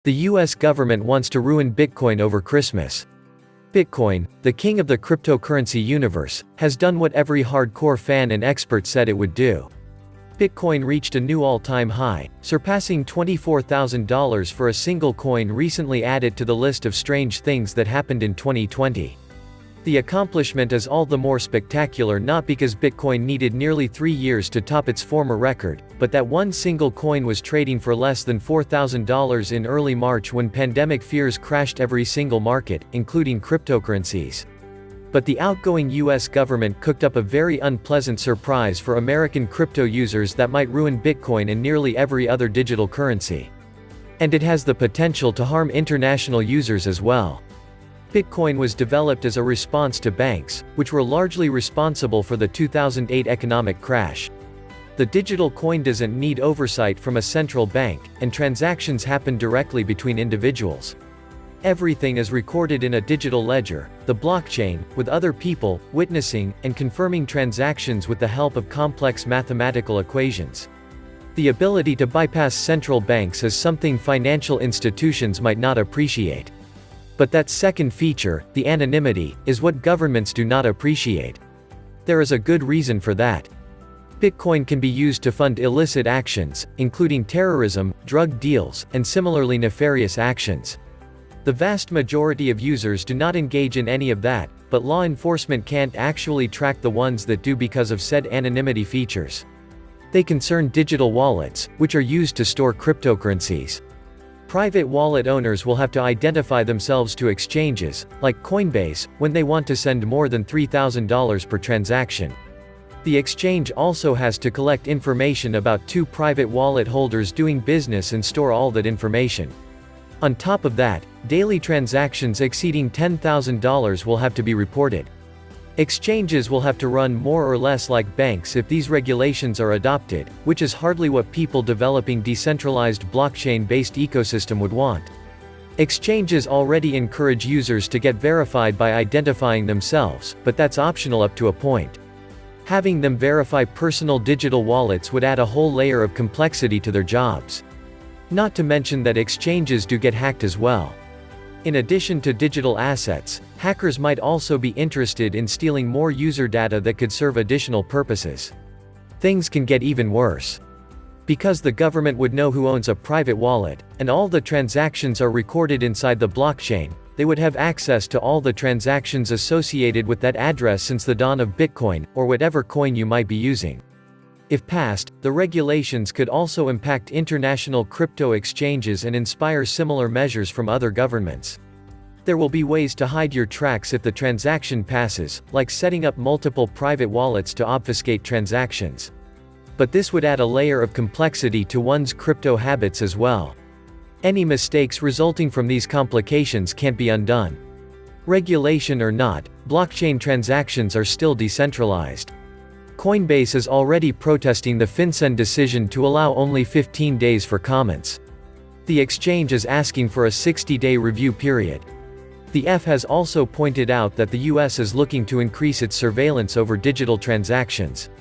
The US government wants to ruin Bitcoin over Christmas. Bitcoin, the king of the cryptocurrency universe, has done what every hardcore fan and expert said it would do. Bitcoin reached a new all-time high, surpassing $24,000 for a single coin recently added to the list of strange things that happened in 2020. The accomplishment is all the more spectacular not because Bitcoin needed nearly 3 years to top its former record, but that one single coin was trading for less than $4,000 in early March when pandemic fears crashed every single market, including cryptocurrencies. But the outgoing US government cooked up a very unpleasant surprise for American crypto users that might ruin Bitcoin and nearly every other digital currency. And it has the potential to harm international users as well. Bitcoin was developed as a response to banks, which were largely responsible for the 2008 economic crash. The digital coin doesn't need oversight from a central bank, and transactions happen directly between individuals. Everything is recorded in a digital ledger, the blockchain, with other people witnessing and confirming transactions with the help of complex mathematical equations. The ability to bypass central banks is something financial institutions might not appreciate. But that second feature, the anonymity, is what governments do not appreciate. There is a good reason for that. Bitcoin can be used to fund illicit actions, including terrorism, drug deals, and similarly nefarious actions. The vast majority of users do not engage in any of that, but law enforcement can't actually track the ones that do because of said anonymity features. They concern digital wallets, which are used to store cryptocurrencies. Private wallet owners will have to identify themselves to exchanges, like Coinbase, when they want to send more than $3,000 per transaction. The exchange also has to collect information about two private wallet holders doing business and store all that information. On top of that, daily transactions exceeding $10,000 will have to be reported. Exchanges will have to run more or less like banks if these regulations are adopted, which is hardly what people developing decentralized blockchain-based ecosystem would want. Exchanges already encourage users to get verified by identifying themselves, but that's optional up to a point. Having them verify personal digital wallets would add a whole layer of complexity to their jobs. Not to mention that exchanges do get hacked as well. In addition to digital assets, hackers might also be interested in stealing more user data that could serve additional purposes. Things can get even worse. Because the government would know who owns a private wallet, and all the transactions are recorded inside the blockchain, they would have access to all the transactions associated with that address since the dawn of Bitcoin, or whatever coin you might be using. If passed, the regulations could also impact international crypto exchanges and inspire similar measures from other governments. There will be ways to hide your tracks if the transaction passes, like setting up multiple private wallets to obfuscate transactions. But this would add a layer of complexity to one's crypto habits as well. Any mistakes resulting from these complications can't be undone. Regulation or not, blockchain transactions are still decentralized. Coinbase is already protesting the FinCEN decision to allow only 15 days for comments. The exchange is asking for a 60-day review period. The F has also pointed out that the US is looking to increase its surveillance over digital transactions.